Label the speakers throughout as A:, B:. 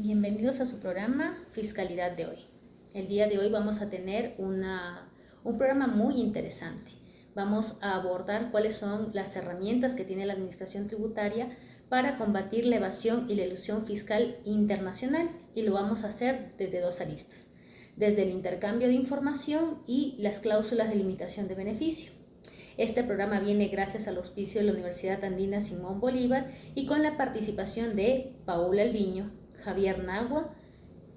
A: Bienvenidos a su programa Fiscalidad de hoy. El día de hoy vamos a tener un programa muy interesante. Vamos a abordar cuáles son las herramientas que tiene la Administración Tributaria para combatir la evasión y la elusión fiscal internacional, y lo vamos a hacer desde dos aristas: desde el intercambio de información y las cláusulas de limitación de beneficio. Este programa viene gracias al auspicio de la Universidad Andina Simón Bolívar y con la participación de Paula Alviño, Javier Nagua,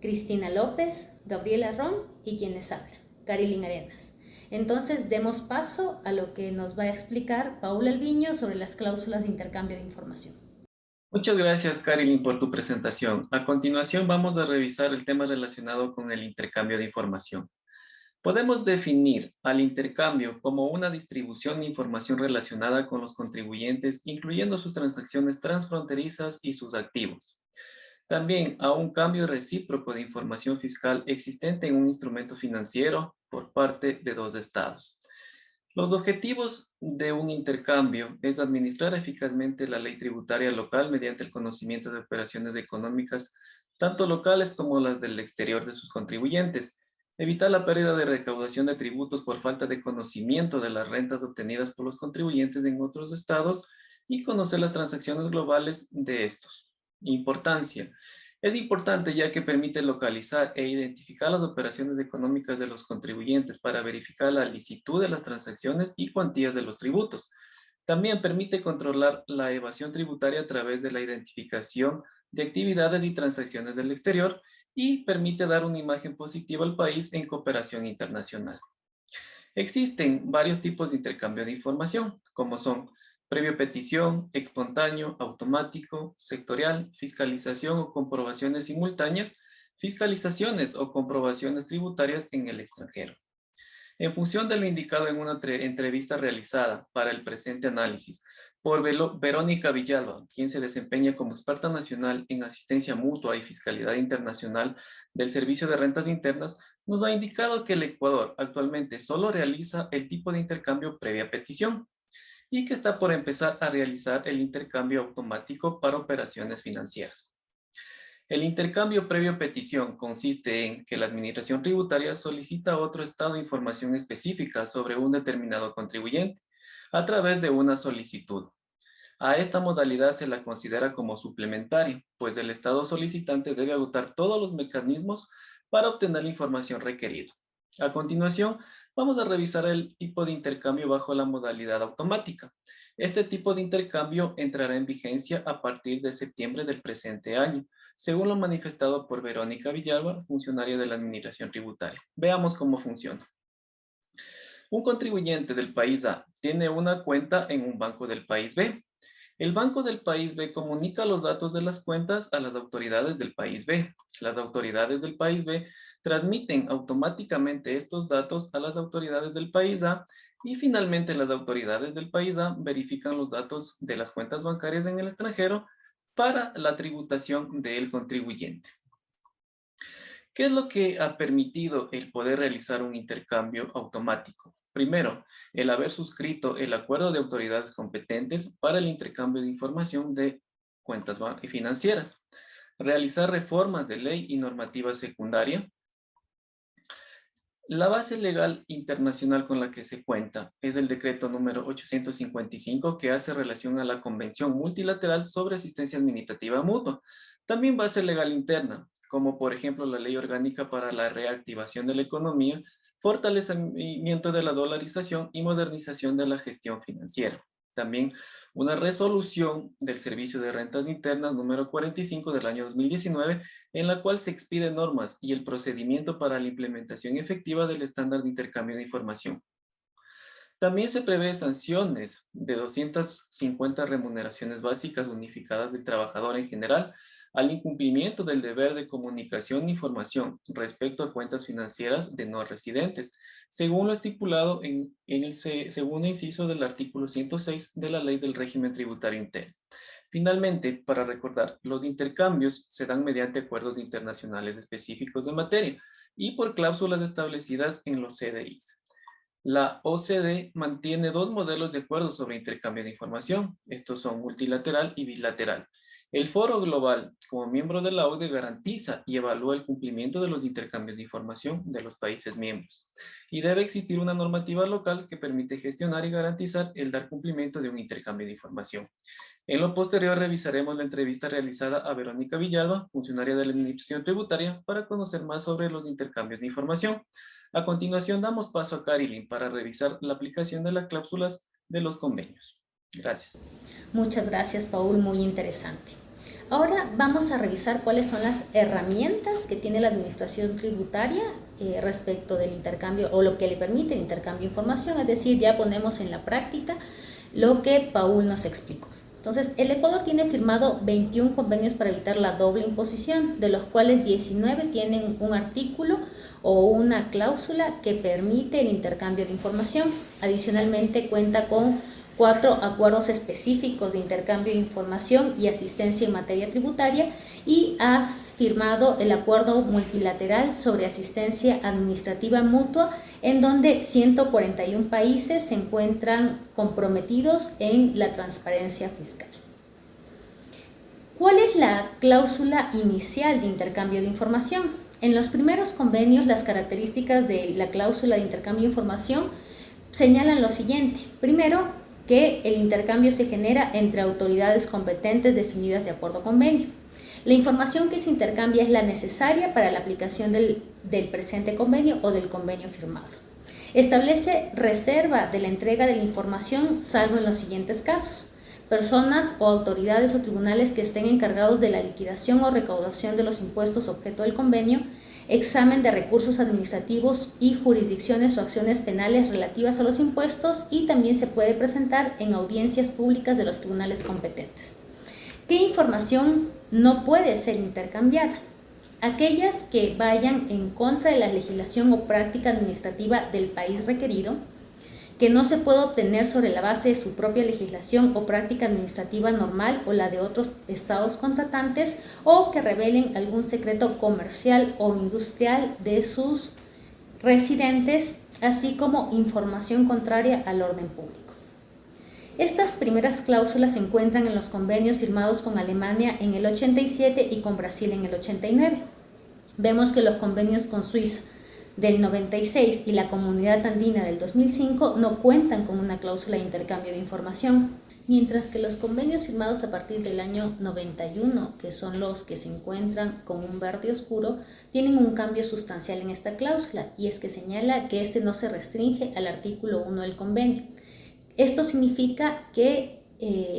A: Cristina López, Gabriela Ron y quien les habla, Carilyn Arenas. Entonces demos paso a lo que nos va a explicar Paula Alviño sobre las cláusulas de intercambio de información.
B: Muchas gracias, Carilyn, por tu presentación. A continuación, vamos a revisar el tema relacionado con el intercambio de información. Podemos definir al intercambio como una distribución de información relacionada con los contribuyentes, incluyendo sus transacciones transfronterizas y sus activos. También a un cambio recíproco de información fiscal existente en un instrumento financiero por parte de dos estados. Los objetivos de un intercambio es administrar eficazmente la ley tributaria local mediante el conocimiento de operaciones económicas, tanto locales como las del exterior de sus contribuyentes, evitar la pérdida de recaudación de tributos por falta de conocimiento de las rentas obtenidas por los contribuyentes en otros estados y conocer las transacciones globales de estos. Importancia. Es importante ya que permite localizar e identificar las operaciones económicas de los contribuyentes para verificar la licitud de las transacciones y cuantías de los tributos. También permite controlar la evasión tributaria a través de la identificación de actividades y transacciones del exterior y permite dar una imagen positiva al país en cooperación internacional. Existen varios tipos de intercambio de información, como son previo petición, espontáneo, automático, sectorial, fiscalización o comprobaciones simultáneas, fiscalizaciones o comprobaciones tributarias en el extranjero. En función de lo indicado en una entrevista realizada para el presente análisis por Verónica Villalba, quien se desempeña como experta nacional en asistencia mutua y fiscalidad internacional del Servicio de Rentas Internas, nos ha indicado que el Ecuador actualmente solo realiza el tipo de intercambio previa petición y que está por empezar a realizar el intercambio automático para operaciones financieras. El intercambio previo petición consiste en que la Administración Tributaria solicita a otro Estado información específica sobre un determinado contribuyente a través de una solicitud. A esta modalidad se la considera como suplementaria, pues el Estado solicitante debe agotar todos los mecanismos para obtener la información requerida. A continuación, vamos a revisar el tipo de intercambio bajo la modalidad automática. Este tipo de intercambio entrará en vigencia a partir de septiembre del presente año, según lo manifestado por Verónica Villalba, funcionaria de la Administración Tributaria. Veamos cómo funciona. Un contribuyente del país A tiene una cuenta en un banco del país B. El banco del país B comunica los datos de las cuentas a las autoridades del país B. Las autoridades del país B transmiten automáticamente estos datos a las autoridades del país A y finalmente las autoridades del país A verifican los datos de las cuentas bancarias en el extranjero para la tributación del contribuyente. ¿Qué es lo que ha permitido el poder realizar un intercambio automático? Primero, el haber suscrito el acuerdo de autoridades competentes para el intercambio de información de cuentas financieras, realizar reformas de ley y normativa secundaria. La base legal internacional con la que se cuenta es el decreto número 855 que hace relación a la Convención Multilateral sobre Asistencia Administrativa Mutua. También base legal interna, como por ejemplo la Ley Orgánica para la Reactivación de la Economía, fortalecimiento de la dolarización y modernización de la gestión financiera. También una resolución del Servicio de Rentas Internas número 45 del año 2019 en la cual se expiden normas y el procedimiento para la implementación efectiva del estándar de intercambio de información. También se prevé sanciones de 250 remuneraciones básicas unificadas del trabajador en general al incumplimiento del deber de comunicación e información respecto a cuentas financieras de no residentes, según lo estipulado en el segundo inciso del artículo 106 de la Ley del Régimen Tributario Interno. Finalmente, para recordar, los intercambios se dan mediante acuerdos internacionales específicos de materia y por cláusulas establecidas en los CDIs. La OCDE mantiene dos modelos de acuerdos sobre intercambio de información. Estos son multilateral y bilateral. El Foro Global, como miembro de la OCDE, garantiza y evalúa el cumplimiento de los intercambios de información de los países miembros. Y debe existir una normativa local que permite gestionar y garantizar el dar cumplimiento de un intercambio de información. En lo posterior revisaremos la entrevista realizada a Verónica Villalba, funcionaria de la Administración Tributaria, para conocer más sobre los intercambios de información. A continuación damos paso a Carilyn para revisar la aplicación de las cláusulas de los convenios. Gracias.
A: Muchas gracias, Paul, muy interesante. Ahora vamos a revisar cuáles son las herramientas que tiene la administración tributaria respecto del intercambio o lo que le permite el intercambio de información, es decir, ya ponemos en la práctica lo que Paul nos explicó. Entonces, el Ecuador tiene firmado 21 convenios para evitar la doble imposición, de los cuales 19 tienen un artículo o una cláusula que permite el intercambio de información. Adicionalmente, cuenta con 4 acuerdos específicos de intercambio de información y asistencia en materia tributaria y has firmado el acuerdo multilateral sobre asistencia administrativa mutua en donde 141 países se encuentran comprometidos en la transparencia fiscal. ¿Cuál es la cláusula inicial de intercambio de información? En los primeros convenios, las características de la cláusula de intercambio de información señalan lo siguiente. Primero, que el intercambio se genera entre autoridades competentes definidas de acuerdo a convenio. La información que se intercambia es la necesaria para la aplicación del presente convenio o del convenio firmado. Establece reserva de la entrega de la información salvo en los siguientes casos. Personas o autoridades o tribunales que estén encargados de la liquidación o recaudación de los impuestos objeto del convenio, examen de recursos administrativos y jurisdicciones o acciones penales relativas a los impuestos y también se puede presentar en audiencias públicas de los tribunales competentes. ¿Qué información no puede ser intercambiada? Aquellas que vayan en contra de la legislación o práctica administrativa del país requerido, que no se puede obtener sobre la base de su propia legislación o práctica administrativa normal o la de otros estados contratantes, o que revelen algún secreto comercial o industrial de sus residentes, así como información contraria al orden público. Estas primeras cláusulas se encuentran en los convenios firmados con Alemania en el 87 y con Brasil en el 89. Vemos que los convenios con Suiza del 96 y la Comunidad Andina del 2005 no cuentan con una cláusula de intercambio de información, mientras que los convenios firmados a partir del año 91, que son los que se encuentran con un verde oscuro, tienen un cambio sustancial en esta cláusula, y es que señala que este no se restringe al artículo 1 del convenio. Esto significa que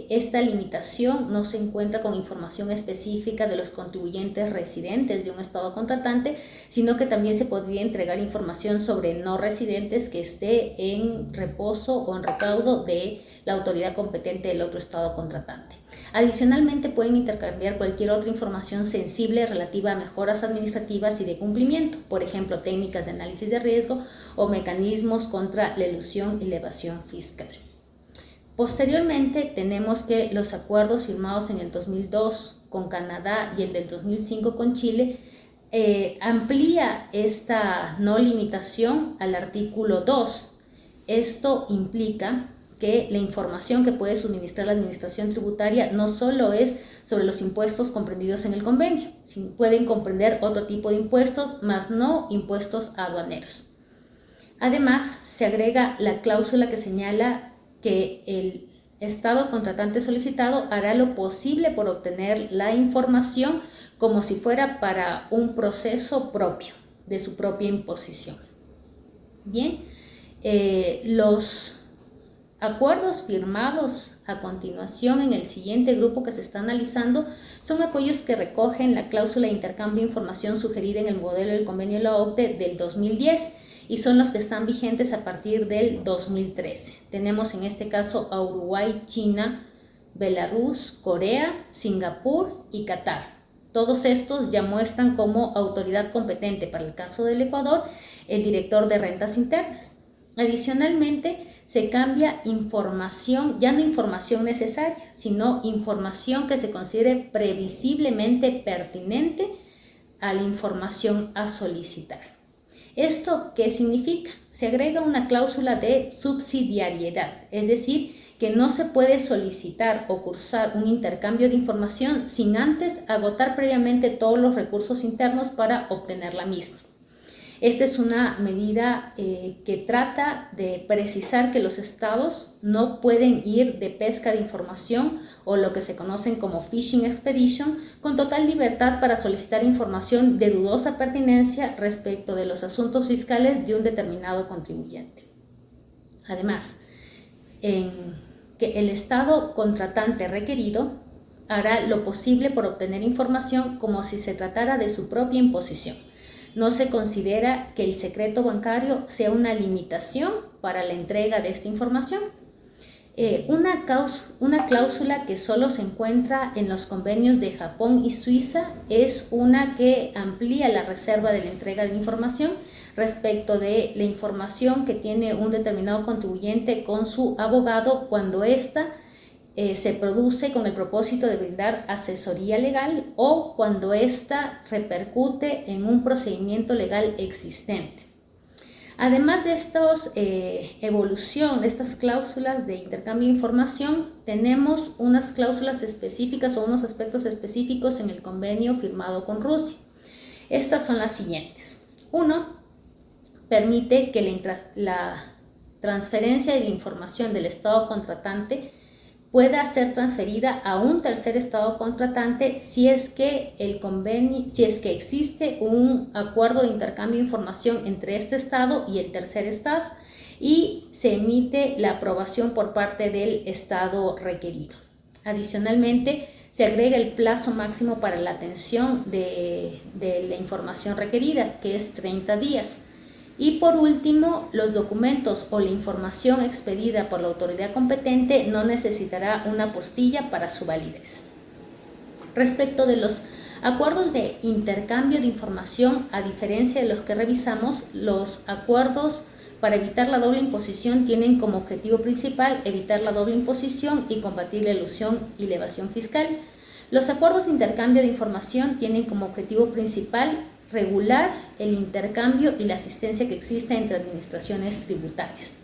A: esta limitación no se encuentra con información específica de los contribuyentes residentes de un estado contratante, sino que también se podría entregar información sobre no residentes que esté en reposo o en recaudo de la autoridad competente del otro estado contratante. Adicionalmente, pueden intercambiar cualquier otra información sensible relativa a mejoras administrativas y de cumplimiento, por ejemplo, técnicas de análisis de riesgo o mecanismos contra la elusión y la evasión fiscal. Posteriormente tenemos que los acuerdos firmados en el 2002 con Canadá y el del 2005 con Chile amplía esta no limitación al artículo 2. Esto implica que la información que puede suministrar la administración tributaria no solo es sobre los impuestos comprendidos en el convenio, sino pueden comprender otro tipo de impuestos, más no impuestos aduaneros. Además, se agrega la cláusula que señala que el estado contratante solicitado hará lo posible por obtener la información como si fuera para un proceso propio de su propia imposición. Bien, los acuerdos firmados a continuación en el siguiente grupo que se está analizando son aquellos que recogen la cláusula de intercambio de información sugerida en el modelo del convenio de la OCDE del 2010 y son los que están vigentes a partir del 2013. Tenemos en este caso a Uruguay, China, Belarus, Corea, Singapur y Qatar. Todos estos ya muestran como autoridad competente para el caso del Ecuador el director de rentas internas. Adicionalmente, se cambia información, ya no información necesaria, sino información que se considere previsiblemente pertinente a la información a solicitar. ¿Esto qué significa? Se agrega una cláusula de subsidiariedad, es decir, que no se puede solicitar o cursar un intercambio de información sin antes agotar previamente todos los recursos internos para obtener la misma. Esta es una medida que trata de precisar que los estados no pueden ir de pesca de información o lo que se conocen como fishing expedition con total libertad para solicitar información de dudosa pertinencia respecto de los asuntos fiscales de un determinado contribuyente. Además, que el estado contratante requerido hará lo posible por obtener información como si se tratara de su propia imposición. No se considera que el secreto bancario sea una limitación para la entrega de esta información. Una cláusula que solo se encuentra en los convenios de Japón y Suiza es una que amplía la reserva de la entrega de información respecto de la información que tiene un determinado contribuyente con su abogado cuando ésta se produce con el propósito de brindar asesoría legal o cuando ésta repercute en un procedimiento legal existente. Además de estas estas cláusulas de intercambio de información, tenemos unas cláusulas específicas o unos aspectos específicos en el convenio firmado con Rusia. Estas son las siguientes. 1. Permite que la transferencia de la información del estado contratante pueda ser transferida a un tercer estado contratante si es que existe un acuerdo de intercambio de información entre este estado y el tercer estado y se emite la aprobación por parte del estado requerido. Adicionalmente, se agrega el plazo máximo para la atención de la información requerida, que es 30 días. Y por último, los documentos o la información expedida por la autoridad competente no necesitará una apostilla para su validez. Respecto de los acuerdos de intercambio de información, a diferencia de los que revisamos, los acuerdos para evitar la doble imposición tienen como objetivo principal evitar la doble imposición y combatir la elusión y la evasión fiscal. Los acuerdos de intercambio de información tienen como objetivo principal regular el intercambio y la asistencia que existe entre administraciones tributarias.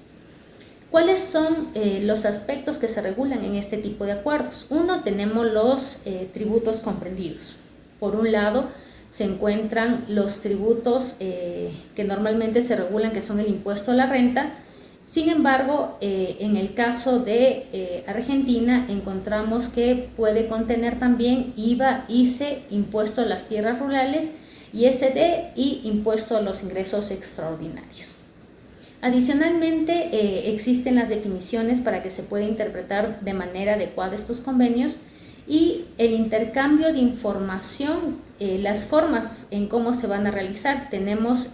A: ¿Cuáles son los aspectos que se regulan en este tipo de acuerdos? Uno, tenemos los tributos comprendidos. Por un lado, se encuentran los tributos que normalmente se regulan, que son el impuesto a la renta. Sin embargo, en el caso de Argentina, encontramos que puede contener también IVA, ICE, impuesto a las tierras rurales, ISD y impuesto a los ingresos extraordinarios. Adicionalmente, existen las definiciones para que se pueda interpretar de manera adecuada estos convenios y el intercambio de información, las formas en cómo se van a realizar. Tenemos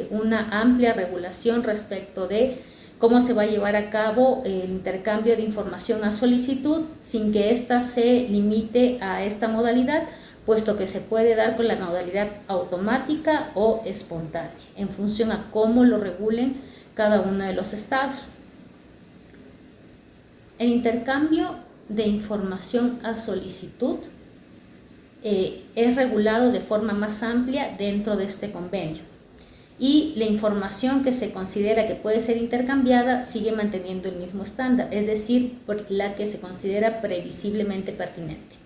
A: una amplia regulación respecto de cómo se va a llevar a cabo el intercambio de información a solicitud sin que ésta se limite a esta modalidad, puesto que se puede dar con la modalidad automática o espontánea, en función a cómo lo regulen cada uno de los estados. El intercambio de información a solicitud es regulado de forma más amplia dentro de este convenio y la información que se considera que puede ser intercambiada sigue manteniendo el mismo estándar, es decir, por la que se considera previsiblemente pertinente.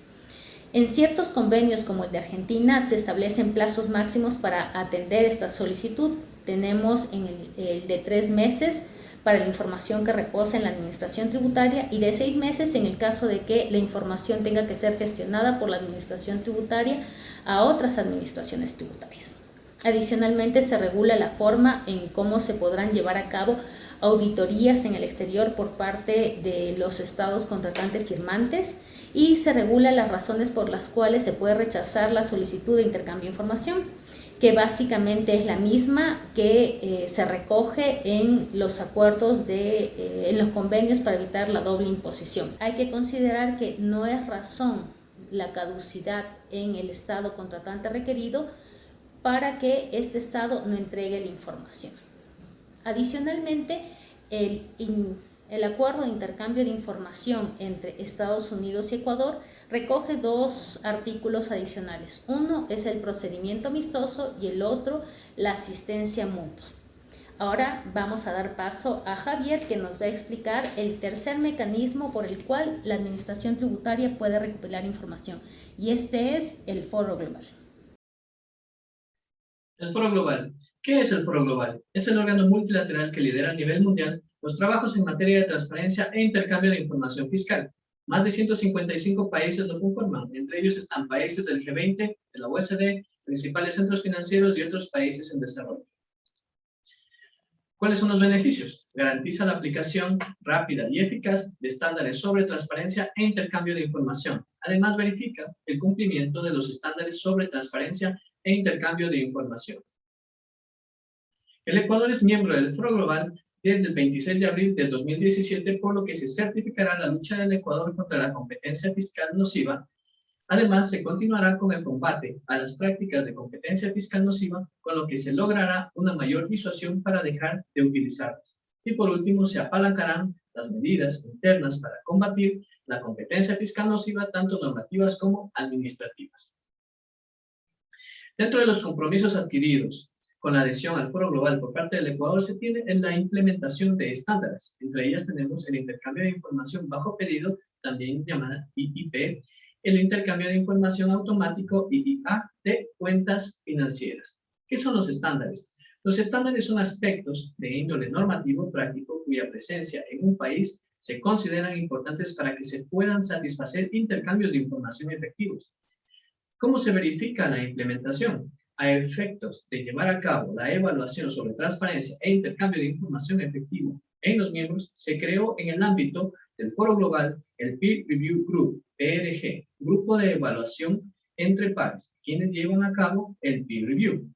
A: En ciertos convenios como el de Argentina se establecen plazos máximos para atender esta solicitud. Tenemos el de 3 meses para la información que reposa en la administración tributaria y de 6 meses en el caso de que la información tenga que ser gestionada por la administración tributaria a otras administraciones tributarias. Adicionalmente, se regula la forma en cómo se podrán llevar a cabo auditorías en el exterior por parte de los estados contratantes firmantes y se regula las razones por las cuales se puede rechazar la solicitud de intercambio de información, que básicamente es la misma que se recoge en los acuerdos en los convenios para evitar la doble imposición. Hay que considerar que no es razón la caducidad en el estado contratante requerido para que este estado no entregue la información. Adicionalmente, el acuerdo de intercambio de información entre Estados Unidos y Ecuador recoge 2 artículos adicionales. Uno es el procedimiento amistoso y el otro la asistencia mutua. Ahora vamos a dar paso a Javier, que nos va a explicar el tercer mecanismo por el cual la administración tributaria puede recopilar información, y este es el Foro Global.
C: El Foro Global. ¿Qué es el Foro Global? Es el órgano multilateral que lidera a nivel mundial los trabajos en materia de transparencia e intercambio de información fiscal. Más de 155 países lo conforman, entre ellos están países del G20, de la OECD, principales centros financieros y otros países en desarrollo. ¿Cuáles son los beneficios? Garantiza la aplicación rápida y eficaz de estándares sobre transparencia e intercambio de información. Además, verifica el cumplimiento de los estándares sobre transparencia e intercambio de información. El Ecuador es miembro del Foro Global desde el 26 de abril de 2017, por lo que se certificará la lucha del Ecuador contra la competencia fiscal nociva. Además, se continuará con el combate a las prácticas de competencia fiscal nociva, con lo que se logrará una mayor disuasión para dejar de utilizarlas. Y por último, se apalancarán las medidas internas para combatir la competencia fiscal nociva, tanto normativas como administrativas. Dentro de los compromisos adquiridos con la adhesión al Foro Global por parte del Ecuador, se tiene en la implementación de estándares. Entre ellas tenemos el intercambio de información bajo pedido, también llamada IIP, el intercambio de información automático IIA de cuentas financieras. ¿Qué son los estándares? Los estándares son aspectos de índole normativo práctico cuya presencia en un país se consideran importantes para que se puedan satisfacer intercambios de información efectivos. ¿Cómo se verifica la implementación? A efectos de llevar a cabo la evaluación sobre transparencia e intercambio de información efectivo en los miembros, se creó en el ámbito del Foro Global el Peer Review Group, PRG, Grupo de Evaluación entre Pares, quienes llevan a cabo el Peer Review.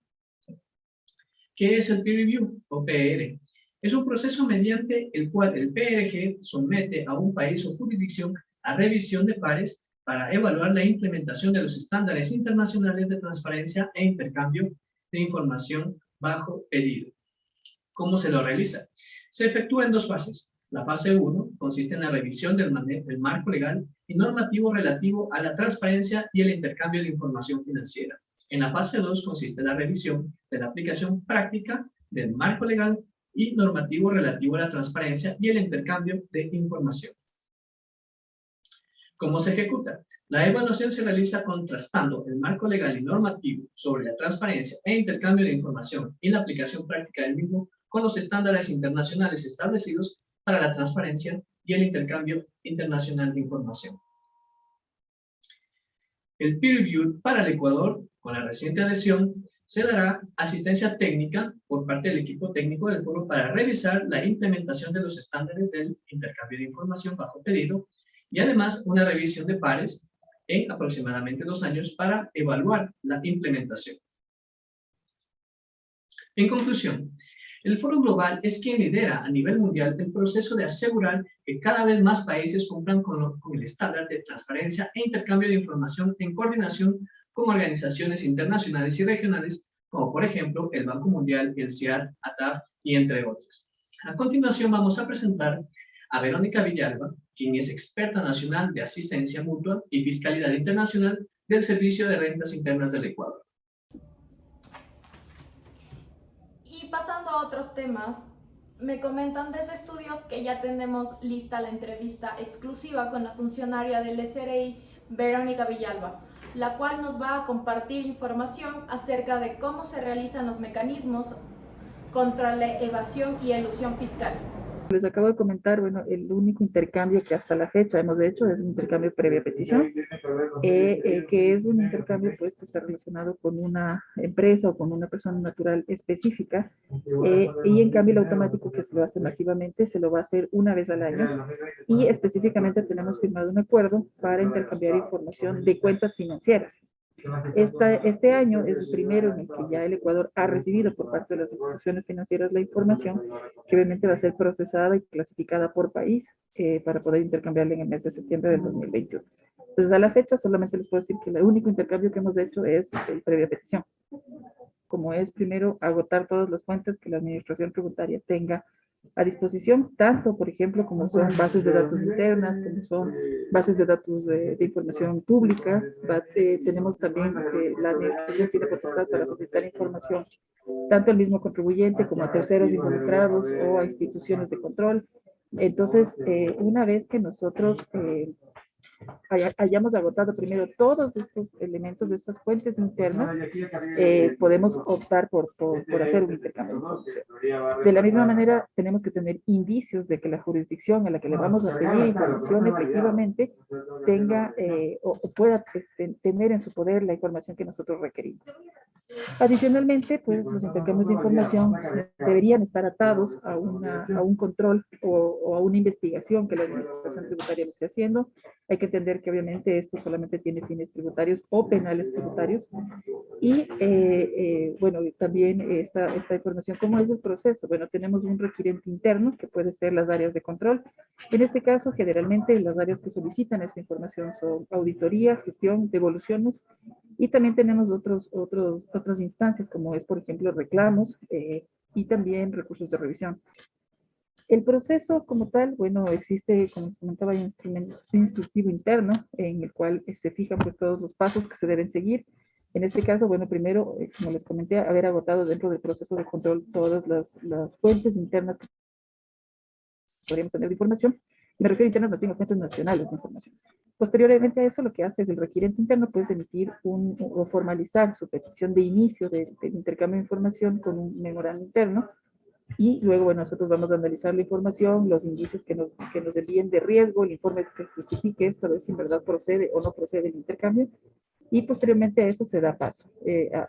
C: ¿Qué es el Peer Review o PR? Es un proceso mediante el cual el PRG somete a un país o jurisdicción a revisión de pares para evaluar la implementación de los estándares internacionales de transparencia e intercambio de información bajo pedido. ¿Cómo se lo realiza? Se efectúa en dos fases. La fase 1 consiste en la revisión del marco legal y normativo relativo a la transparencia y el intercambio de información financiera. En la fase 2 consiste en la revisión de la aplicación práctica del marco legal y normativo relativo a la transparencia y el intercambio de información. ¿Cómo se ejecuta? La evaluación se realiza contrastando el marco legal y normativo sobre la transparencia e intercambio de información y la aplicación práctica del mismo con los estándares internacionales establecidos para la transparencia y el intercambio internacional de información. El peer review para el Ecuador, con la reciente adhesión, se dará asistencia técnica por parte del equipo técnico del foro para revisar la implementación de los estándares del intercambio de información bajo pedido y además una revisión de pares en aproximadamente 2 años para evaluar la implementación. En conclusión, el Foro Global es quien lidera a nivel mundial el proceso de asegurar que cada vez más países cumplan con el estándar de transparencia e intercambio de información en coordinación con organizaciones internacionales y regionales, como por ejemplo el Banco Mundial, el CIAD, ATAF y entre otras. A continuación vamos a presentar a Verónica Villalba, quien es experta nacional de asistencia mutua y fiscalidad internacional del Servicio de Rentas Internas del Ecuador.
D: Y pasando a otros temas, me comentan desde estudios que ya tenemos lista la entrevista exclusiva con la funcionaria del SRI, Verónica Villalba, la cual nos va a compartir información acerca de cómo se realizan los mecanismos contra la evasión y elusión fiscal.
E: Les acabo de comentar, bueno, el único intercambio que hasta la fecha hemos hecho es un intercambio previa petición, que es un intercambio pues que está relacionado con una empresa o con una persona natural específica, y en cambio el automático que se lo hace masivamente se lo va a hacer una vez al año, y específicamente tenemos firmado un acuerdo para intercambiar información de cuentas financieras. Este año es el primero en el que ya el Ecuador ha recibido por parte de las instituciones financieras la información, que obviamente va a ser procesada y clasificada por país para poder intercambiarla en el mes de septiembre del 2021. Entonces, a la fecha solamente les puedo decir que el único intercambio que hemos hecho es el previa petición. Como es primero agotar todas las cuentas que la administración tributaria tenga a disposición, tanto, por ejemplo, como son bases de datos internas, como son bases de datos de información pública. Tenemos también la administración tiene potestad para solicitar información tanto al mismo contribuyente como a terceros involucrados o a instituciones de control. Entonces, una vez que nosotros hayamos agotado primero todos estos elementos de estas fuentes internas, podemos optar por hacer un intercambio de información. De la misma manera, tenemos que tener indicios de que la jurisdicción a la que le vamos a pedir información efectivamente tenga o pueda tener en su poder la información que nosotros requerimos. Adicionalmente, pues los intercambios de información deberían estar atados a un control o a una investigación que la administración tributaria le esté haciendo. Hay que entender que obviamente esto solamente tiene fines tributarios o penales tributarios. Y bueno, también esta información, ¿cómo es el proceso? Bueno, tenemos un requirente interno que puede ser las áreas de control. En este caso, generalmente las áreas que solicitan esta información son auditoría, gestión, devoluciones, y también tenemos otras instancias, como es, por ejemplo, reclamos y también recursos de revisión. El proceso como tal, bueno, existe, como les comentaba, hay un instructivo interno en el cual se fijan pues todos los pasos que se deben seguir. En este caso, bueno, primero, como les comenté, haber agotado dentro del proceso de control todas las fuentes internas que podríamos tener de información. Me refiero a internas, no tengo fuentes nacionales de información. Posteriormente a eso, lo que hace es el requirente interno puede emitir o formalizar su petición de inicio del intercambio de información con un memorando interno. Y luego, bueno, nosotros vamos a analizar la información, los indicios que nos envíen de riesgo, el informe que justifique esto, a ver si en verdad procede o no procede el intercambio. Y posteriormente a eso se da paso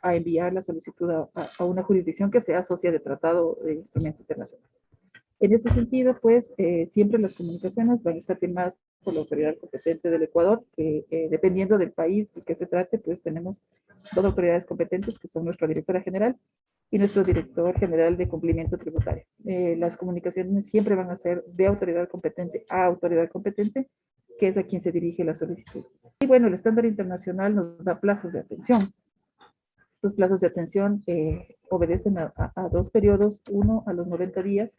E: a enviar la solicitud a una jurisdicción que sea socia de tratado de instrumento internacional. En este sentido, pues, siempre las comunicaciones van a estar firmadas por la autoridad competente del Ecuador, que dependiendo del país de que se trate, pues tenemos dos autoridades competentes, que son nuestra directora general y nuestro director general de cumplimiento tributario. Las comunicaciones siempre van a ser de autoridad competente a autoridad competente, que es a quien se dirige la solicitud. Y bueno, el estándar internacional nos da plazos de atención. Estos plazos de atención obedecen a dos periodos, uno a los 90 días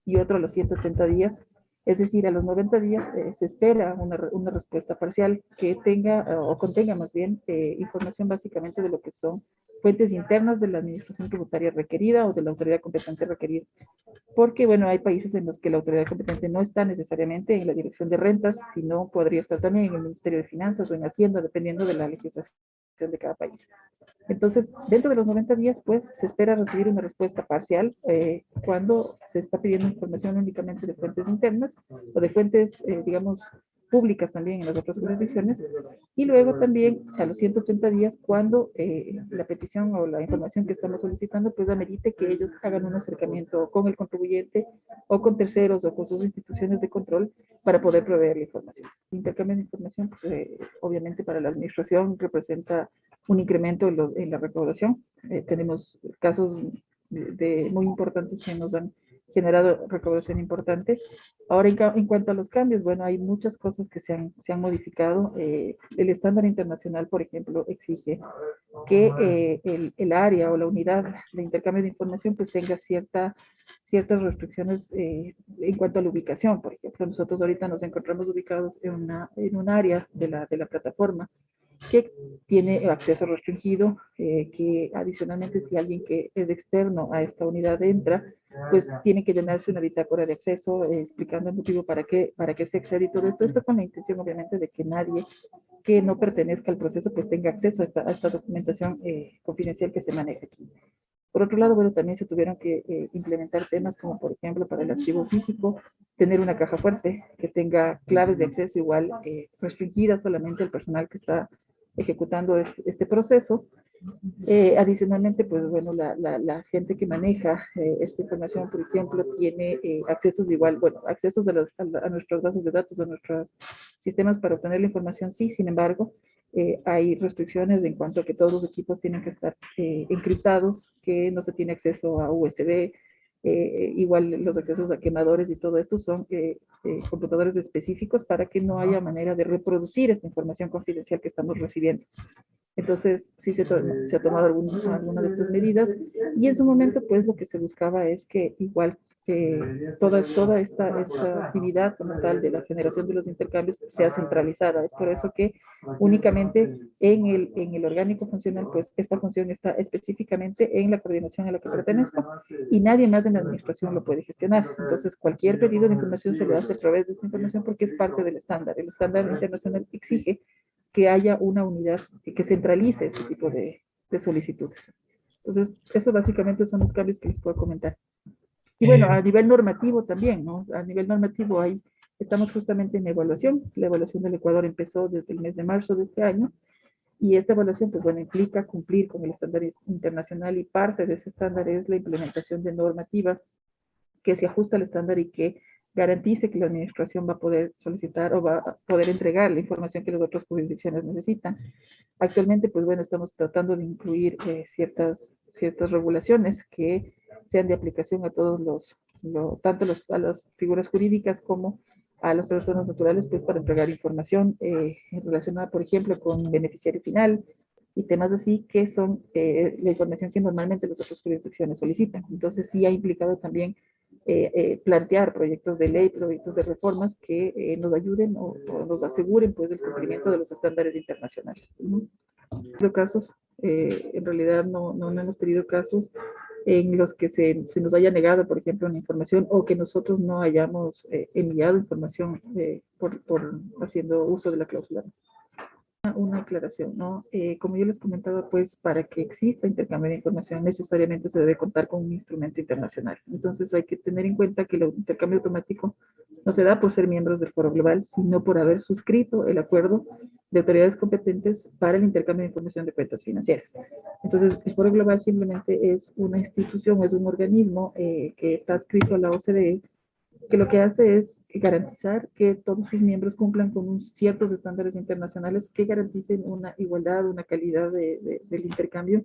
E: y otro a los 180 días. Es decir, a los 90 días se espera una respuesta parcial que tenga o contenga más bien información básicamente de lo que son fuentes internas de la administración tributaria requerida o de la autoridad competente requerida. Porque, bueno, hay países en los que la autoridad competente no está necesariamente en la dirección de rentas, sino podría estar también en el Ministerio de Finanzas o en Hacienda, dependiendo de la legislación de cada país. Entonces, dentro de los 90 días, pues, se espera recibir una respuesta parcial cuando se está pidiendo información únicamente de fuentes internas o de fuentes, digamos, públicas también en las otras jurisdicciones. Y luego también a los 180 días, cuando la petición o la información que estamos solicitando, pues, amerite que ellos hagan un acercamiento con el contribuyente o con terceros o con sus instituciones de control para poder proveer la información. El intercambio de información, pues, obviamente para la administración representa un incremento en la recaudación. Tenemos casos muy importantes que nos han generado recaudación importante. Ahora, en cuanto a los cambios, bueno, hay muchas cosas que se han modificado. El estándar internacional, por ejemplo, exige que el área o la unidad de intercambio de información pues tenga ciertas restricciones en cuanto a la ubicación. Por ejemplo, nosotros ahorita nos encontramos ubicados en un área de la plataforma que tiene acceso restringido, que adicionalmente si alguien que es externo a esta unidad entra, pues tiene que llenarse una bitácora de acceso explicando el motivo para qué se accede y todo esto con la intención obviamente de que nadie que no pertenezca al proceso pues tenga acceso a esta documentación confidencial que se maneja aquí. Por otro lado, bueno, también se tuvieron que implementar temas como, por ejemplo, para el archivo físico, tener una caja fuerte que tenga claves de acceso igual restringidas solamente al personal que está ejecutando este proceso. Adicionalmente, pues bueno, la gente que maneja esta información, por ejemplo, tiene accesos igual, bueno, accesos a nuestras bases de datos, a nuestros sistemas para obtener la información, sí, sin embargo, hay restricciones en cuanto a que todos los equipos tienen que estar encriptados, que no se tiene acceso a USB, igual los accesos a quemadores y todo esto son computadores específicos para que no haya manera de reproducir esta información confidencial que estamos recibiendo. Entonces, sí se ha tomado alguna de estas medidas y en su momento, pues, lo que se buscaba es que igual toda esta actividad como tal de la generación de los intercambios sea centralizada. Es por eso que únicamente en el orgánico funcional, pues esta función está específicamente en la coordinación a la que pertenezco y nadie más en la administración lo puede gestionar. Entonces, cualquier pedido de información se le hace a través de esta información porque es parte del estándar. El estándar internacional exige que haya una unidad que centralice este tipo de solicitudes. Entonces, eso básicamente son los cambios que les puedo comentar. Y bueno, a nivel normativo también, ¿no? A nivel normativo estamos justamente en evaluación. La evaluación del Ecuador empezó desde el mes de marzo de este año y esta evaluación, pues bueno, implica cumplir con el estándar internacional y parte de ese estándar es la implementación de normativa que se ajusta al estándar y que garantice que la administración va a poder solicitar o va a poder entregar la información que las otras jurisdicciones necesitan. Actualmente, pues bueno, estamos tratando de incluir ciertas regulaciones que sean de aplicación a todos tanto a las figuras jurídicas como a las personas naturales, pues para entregar información relacionada, por ejemplo, con beneficiario final y temas así que son la información que normalmente las otras jurisdicciones solicitan. Entonces, sí ha implicado también plantear proyectos de ley, proyectos de reformas que nos ayuden o nos aseguren pues el cumplimiento de los estándares internacionales. Casos, en realidad no hemos tenido casos en los que se nos haya negado, por ejemplo, una información o que nosotros no hayamos enviado información por haciendo uso de la cláusula. Una aclaración, ¿no? Como yo les comentaba, pues para que exista intercambio de información necesariamente se debe contar con un instrumento internacional. Entonces hay que tener en cuenta que el intercambio automático no se da por ser miembros del Foro Global, sino por haber suscrito el acuerdo de autoridades competentes para el intercambio de información de cuentas financieras. Entonces, el Foro Global simplemente es una institución, es un organismo que está adscrito a la OCDE, que lo que hace es garantizar que todos sus miembros cumplan con ciertos estándares internacionales que garanticen una igualdad, una calidad del intercambio.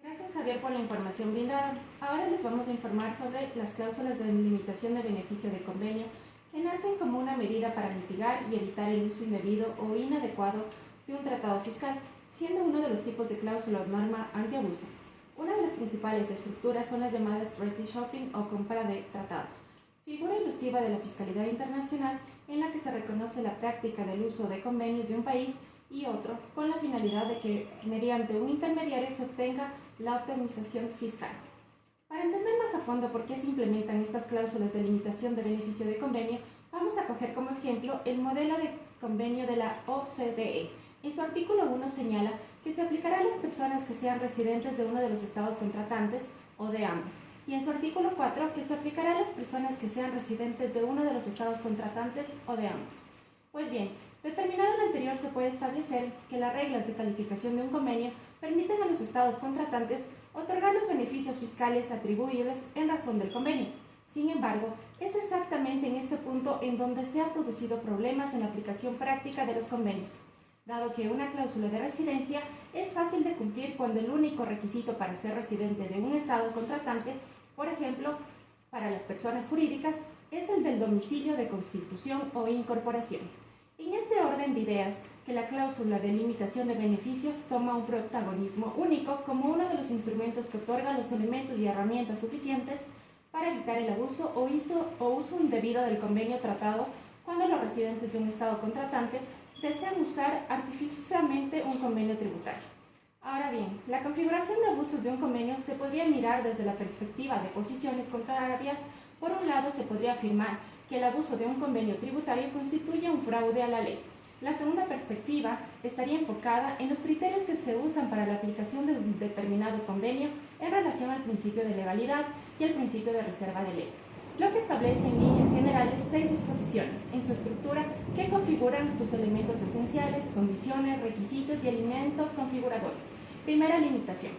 F: Gracias, Javier, por la información brindada. Ahora les vamos a informar sobre las cláusulas de limitación de beneficio de convenio que nacen como una medida para mitigar y evitar el uso indebido o inadecuado de un tratado fiscal, siendo uno de los tipos de cláusula o norma antiabuso. Una de las principales estructuras son las llamadas treaty shopping o compra de tratados, figura elusiva de la fiscalidad internacional en la que se reconoce la práctica del uso de convenios de un país y otro con la finalidad de que mediante un intermediario se obtenga la optimización fiscal. Para entender más a fondo por qué se implementan estas cláusulas de limitación de beneficio de convenio, vamos a coger como ejemplo el modelo de convenio de la OCDE. En su artículo 1 señala que se aplicará a las personas que sean residentes de uno de los estados contratantes o de ambos, y en su artículo 4 que se aplicará a las personas que sean residentes de uno de los estados contratantes o de ambos. Pues bien, determinado lo anterior, se puede establecer que las reglas de calificación de un convenio permiten a los estados contratantes otorgar los beneficios fiscales atribuibles en razón del convenio. Sin embargo, es exactamente en este punto en donde se han producido problemas en la aplicación práctica de los convenios, dado que una cláusula de residencia es fácil de cumplir cuando el único requisito para ser residente de un estado contratante, por ejemplo, para las personas jurídicas, es el del domicilio de constitución o incorporación. En este orden de ideas, que la cláusula de limitación de beneficios toma un protagonismo único como uno de los instrumentos que otorga los elementos y herramientas suficientes para evitar el abuso o uso indebido del convenio tratado cuando los residentes de un estado contratante desean usar artificialmente un convenio tributario. Ahora bien, la configuración de abusos de un convenio se podría mirar desde la perspectiva de posiciones contrarias. Por un lado, se podría afirmar que el abuso de un convenio tributario constituye un fraude a la ley. La segunda perspectiva estaría enfocada en los criterios que se usan para la aplicación de un determinado convenio en relación al principio de legalidad y al principio de reserva de ley, lo que establece en líneas generales 6 disposiciones en su estructura que configuran sus elementos esenciales, condiciones, requisitos y elementos configuradores. Primera limitación: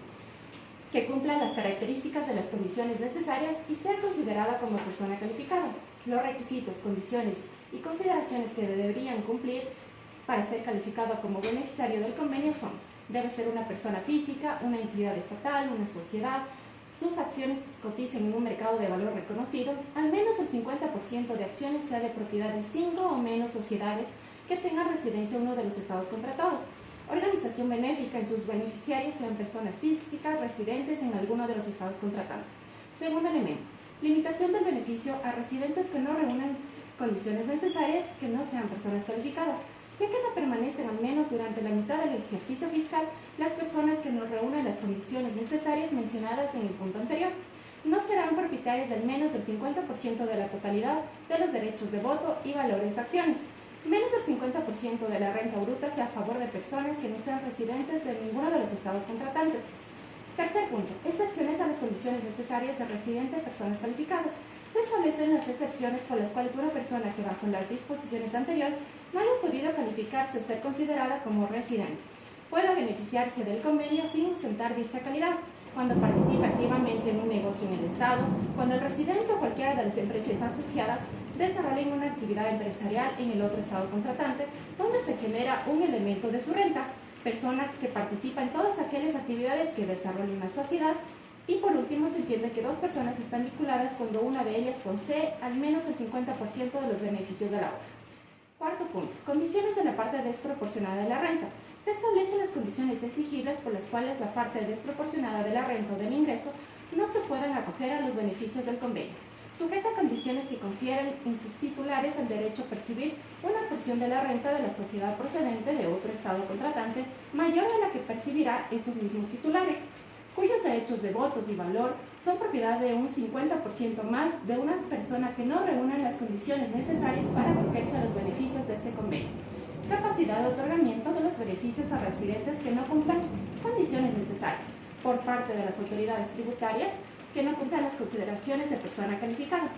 F: que cumpla las características de las condiciones necesarias y sea considerada como persona calificada. Los requisitos, condiciones y consideraciones que deberían cumplir para ser calificado como beneficiario del convenio son: debe ser una persona física, una entidad estatal, una sociedad, sus acciones coticen en un mercado de valor reconocido, al menos el 50% de acciones sea de propiedad de 5 o menos sociedades que tengan residencia en uno de los estados contratados, organización benéfica en sus beneficiarios sean personas físicas residentes en alguno de los estados contratantes. Segundo elemento: Limitación del beneficio a residentes que no reúnan condiciones necesarias que no sean personas calificadas, ya que no permanecen al menos durante la mitad del ejercicio fiscal las personas que no reúnan las condiciones necesarias mencionadas en el punto anterior. No serán propietarias del menos del 50% de la totalidad de los derechos de voto y valores acciones. Menos del 50% de la renta bruta sea a favor de personas que no sean residentes de ninguno de los estados contratantes. Tercer punto, excepciones a las condiciones necesarias de residente personas calificadas. Se establecen las excepciones por las cuales una persona que bajo las disposiciones anteriores no haya podido calificarse o ser considerada como residente pueda beneficiarse del convenio sin ausentar dicha calidad cuando participa activamente en un negocio en el Estado, cuando el residente o cualquiera de las empresas asociadas desarrollen una actividad empresarial en el otro Estado contratante donde se genera un elemento de su renta, persona que participa en todas aquellas actividades que desarrolla una sociedad. Y por último, se entiende que dos personas están vinculadas cuando una de ellas posee al menos el 50% de los beneficios de la obra. Cuarto punto, condiciones de la parte desproporcionada de la renta. Se establecen las condiciones exigibles por las cuales la parte desproporcionada de la renta o del ingreso no se puedan acoger a los beneficios del convenio, sujeta a condiciones que confieren en sus titulares el derecho a percibir una porción de la renta de la sociedad procedente de otro Estado contratante mayor a la que percibirá esos mismos titulares, cuyos derechos de votos y valor son propiedad de un 50% más de una persona que no reúnan las condiciones necesarias para acogerse a los beneficios de este convenio. Capacidad de otorgamiento de los beneficios a residentes que no cumplan condiciones necesarias por parte de las autoridades tributarias que no cumplan las consideraciones de persona calificada.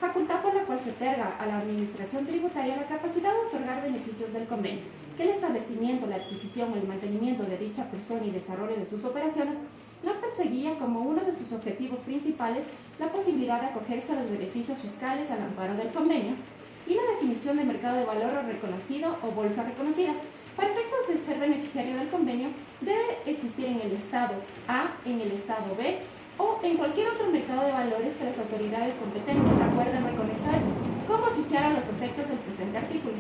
F: Facultad por la cual se otorga a la Administración Tributaria la capacidad de otorgar beneficios del convenio, que el establecimiento, la adquisición o el mantenimiento de dicha persona y desarrollo de sus operaciones no perseguía como uno de sus objetivos principales la posibilidad de acogerse a los beneficios fiscales al amparo del convenio y la definición de mercado de valor reconocido o bolsa reconocida. Para efectos de ser beneficiario del convenio, debe existir en el Estado A, en el Estado B o en cualquier otro mercado de valores que las autoridades competentes acuerden reconocer como oficial a los efectos del presente artículo.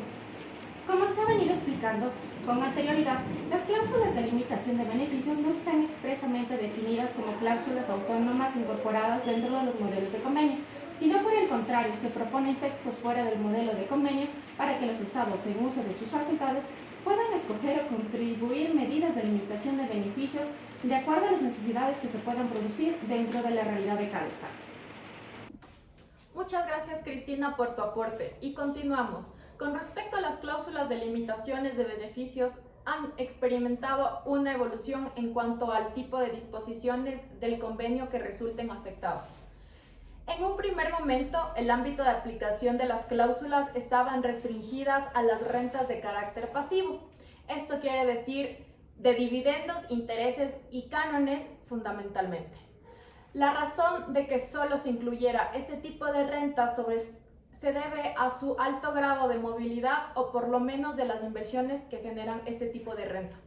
F: Como se ha venido explicando con anterioridad, las cláusulas de limitación de beneficios no están expresamente definidas como cláusulas autónomas incorporadas dentro de los modelos de convenio, sino por el contrario, se proponen textos fuera del modelo de convenio para que los estados, en uso de sus facultades, puedan escoger o contribuir medidas de limitación de beneficios de acuerdo a las necesidades que se puedan producir dentro de la realidad de cada estado.
D: Muchas gracias, Cristina, por tu aporte. Y continuamos. Con respecto a las cláusulas de limitaciones de beneficios, han experimentado una evolución en cuanto al tipo de disposiciones del convenio que resulten afectadas. En un primer momento, el ámbito de aplicación de las cláusulas estaban restringidas a las rentas de carácter pasivo. Esto quiere decir de dividendos, intereses y cánones fundamentalmente. La razón de que solo se incluyera este tipo de rentas se debe a su alto grado de movilidad o por lo menos de las inversiones que generan este tipo de rentas.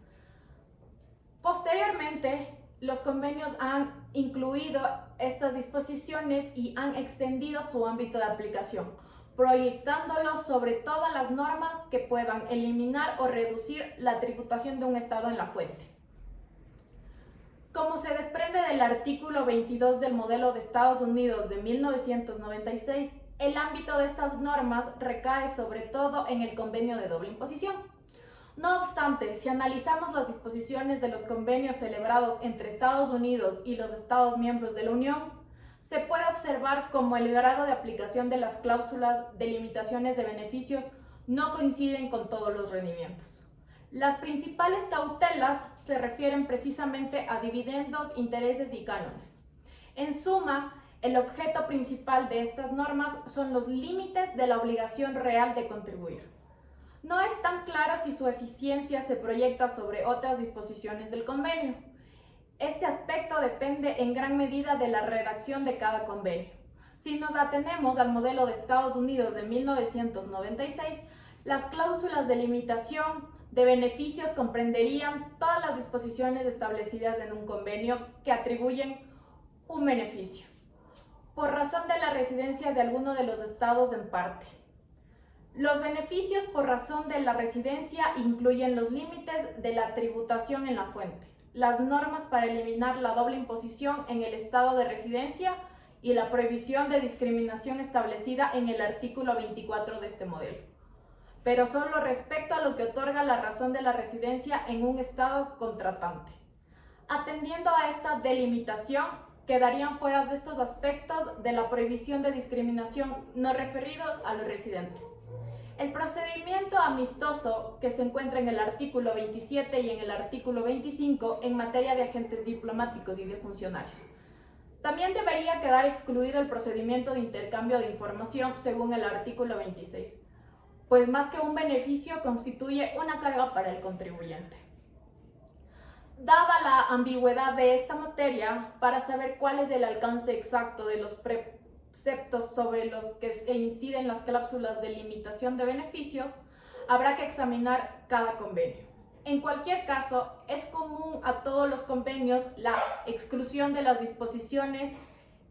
D: Posteriormente, los convenios han incluido estas disposiciones y han extendido su ámbito de aplicación, proyectándolo sobre todas las normas que puedan eliminar o reducir la tributación de un estado en la fuente. Como se desprende del artículo 22 del modelo de Estados Unidos de 1996, el ámbito de estas normas recae sobre todo en el convenio de doble imposición. No obstante, si analizamos las disposiciones de los convenios celebrados entre Estados Unidos y los Estados miembros de la Unión, se puede observar cómo el grado de aplicación de las cláusulas de limitaciones de beneficios no coinciden con todos los rendimientos. Las principales cautelas se refieren precisamente a dividendos, intereses y cánones. En suma, el objeto principal de estas normas son los límites de la obligación real de contribuir. No es tan claro si su eficiencia se proyecta sobre otras disposiciones del convenio. Este aspecto depende en gran medida de la redacción de cada convenio. Si nos atenemos al modelo de Estados Unidos de 1996, las cláusulas de limitación de beneficios comprenderían todas las disposiciones establecidas en un convenio que atribuyen un beneficio, por razón de la residencia de alguno de los estados en parte. Los beneficios por razón de la residencia incluyen los límites de la tributación en la fuente, las normas para eliminar la doble imposición en el estado de residencia y la prohibición de discriminación establecida en el artículo 24 de este modelo, pero solo respecto a lo que otorga la razón de la residencia en un estado contratante. Atendiendo a esta delimitación, quedarían fuera de estos aspectos de la prohibición de discriminación no referidos a los residentes. El procedimiento amistoso que se encuentra en el artículo 27 y en el artículo 25 en materia de agentes diplomáticos y de funcionarios. También debería quedar excluido el procedimiento de intercambio de información según el artículo 26, pues más que un beneficio constituye una carga para el contribuyente. Dada la ambigüedad de esta materia, para saber cuál es el alcance exacto de los preceptos sobre los que se inciden las cláusulas de limitación de beneficios, habrá que examinar cada convenio. En cualquier caso, es común a todos los convenios la exclusión de las disposiciones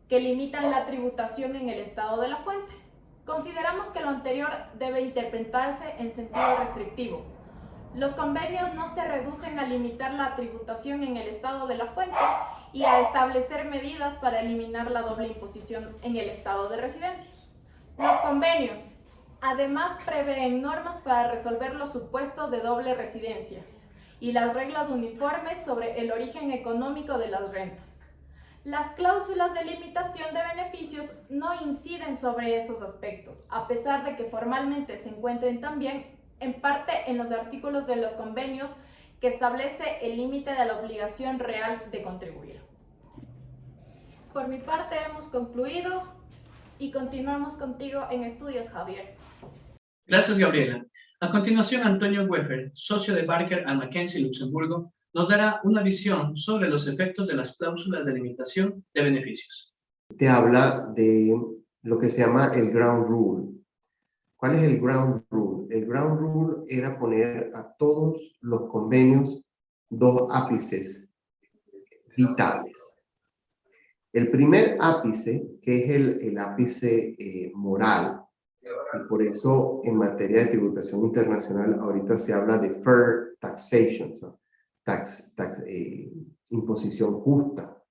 D: que limitan la tributación en el estado de la fuente. Consideramos que lo anterior debe interpretarse en sentido restrictivo. Los convenios no se reducen a limitar la tributación en el estado de la fuente y a establecer medidas para eliminar la doble imposición en el estado de residencia. Los convenios, además, prevén normas para resolver los supuestos de doble residencia y las reglas uniformes sobre el origen económico de las rentas. Las cláusulas de limitación de beneficios no inciden sobre esos aspectos, a pesar de que formalmente se encuentren también en parte en los artículos de los convenios que establece el límite de la obligación real de contribuir. Por mi parte hemos concluido y continuamos contigo en estudios, Javier.
C: Gracias, Gabriela. A continuación, Antonio Weffer, socio de Barker & McKenzie Luxemburgo, nos dará una visión sobre los efectos de las cláusulas de limitación de beneficios.
G: Te habla de lo que se llama el ground rule. ¿Cuál es el ground rule? El ground rule era poner a todos los convenios dos ápices vitales. El primer ápice, que es el ápice moral, y por eso en materia de tributación internacional ahorita se habla de fair taxation, imposición justa.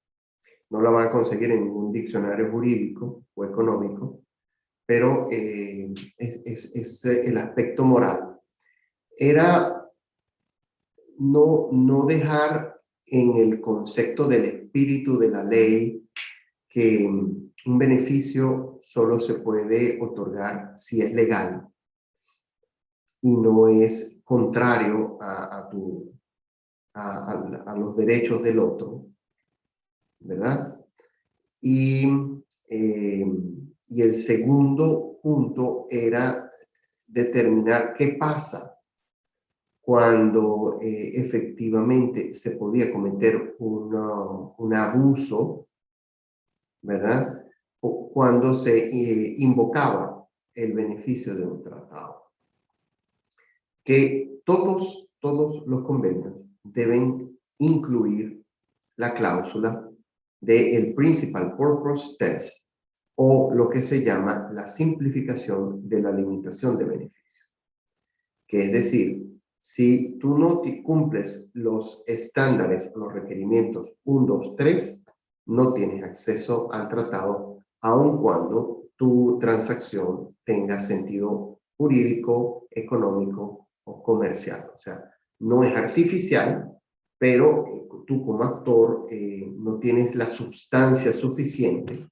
G: No la van a conseguir en ningún diccionario jurídico o económico, pero es el aspecto moral. Era no dejar en el concepto del espíritu de la ley que un beneficio solo se puede otorgar si es legal y no es contrario a los derechos del otro, ¿verdad? Y el segundo punto era determinar qué pasa cuando efectivamente se podía cometer un abuso, ¿verdad? O cuando se invocaba el beneficio de un tratado. Que todos los convenios deben incluir la cláusula del Principal Purpose Test, o lo que se llama la simplificación de la limitación de beneficios. Que es decir, si tú no cumples los estándares, los requerimientos 1, 2, 3, no tienes acceso al tratado, aun cuando tu transacción tenga sentido jurídico, económico o comercial. O sea, no es artificial, pero tú como actor no tienes la sustancia suficiente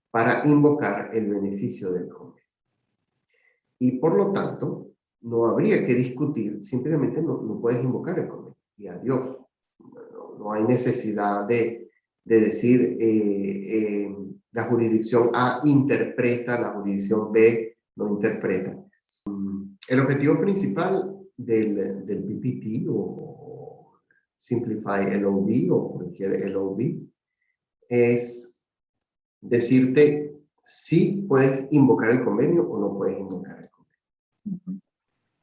G: para invocar el beneficio del convenio. Y por lo tanto, no habría que discutir, simplemente no puedes invocar el convenio. Y adiós. No hay necesidad de decir la jurisdicción A interpreta, la jurisdicción B no interpreta. El objetivo principal del PPT o Simplify LOB o cualquier LOB es decirte si puedes invocar el convenio o no puedes invocar el convenio.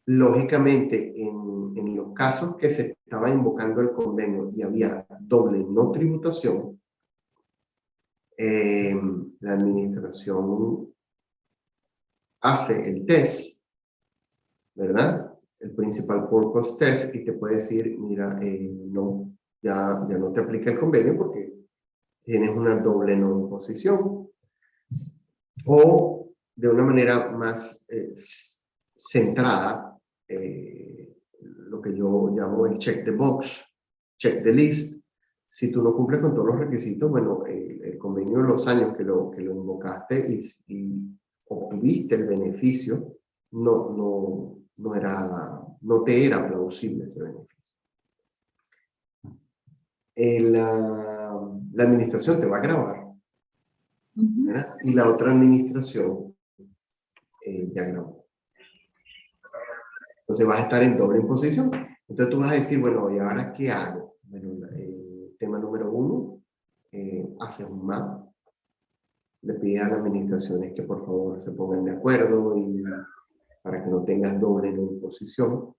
G: Lógicamente, en los casos que se estaba invocando el convenio y había doble no tributación, la administración hace el test, ¿verdad? El Principal Purpose Test, y te puede decir, mira, no, ya no te aplica el convenio porque tienes una doble no imposición. O de una manera más centrada, lo que yo llamo el check the box, check the list. Si tú no cumples con todos los requisitos, bueno, el convenio, los años que lo invocaste y obtuviste el beneficio, no te era plausible ese beneficio. La administración te va a grabar, ¿verdad? Y la otra administración ya grabó. Entonces vas a estar en doble imposición. Entonces tú vas a decir, bueno, ¿y ahora qué hago? Bueno, tema número 1, haces un map. Le pides a las administraciones que por favor se pongan de acuerdo para que no tengas doble imposición.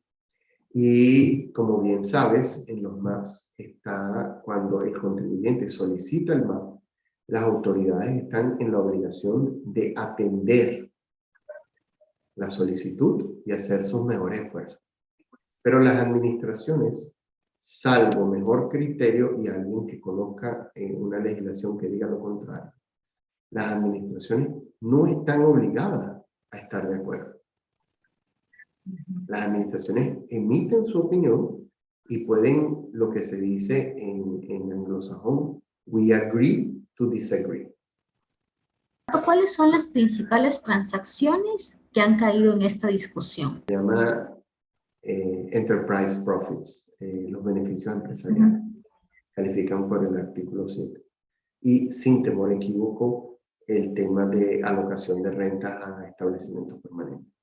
G: Y como bien sabes, en los maps está cuando el contribuyente solicita el map, las autoridades están en la obligación de atender la solicitud y hacer sus mejores esfuerzos. Pero las administraciones, salvo mejor criterio y alguien que conozca una legislación que diga lo contrario, las administraciones no están obligadas a estar de acuerdo. Las administraciones emiten su opinión y pueden, lo que se dice en anglosajón, we agree to disagree.
A: ¿Cuáles son las principales transacciones que han caído en esta discusión?
G: Se llama enterprise profits, los beneficios empresariales. Califican por el artículo 7. Y sin temor a equívoco, el tema de alocación de renta a establecimientos permanentes.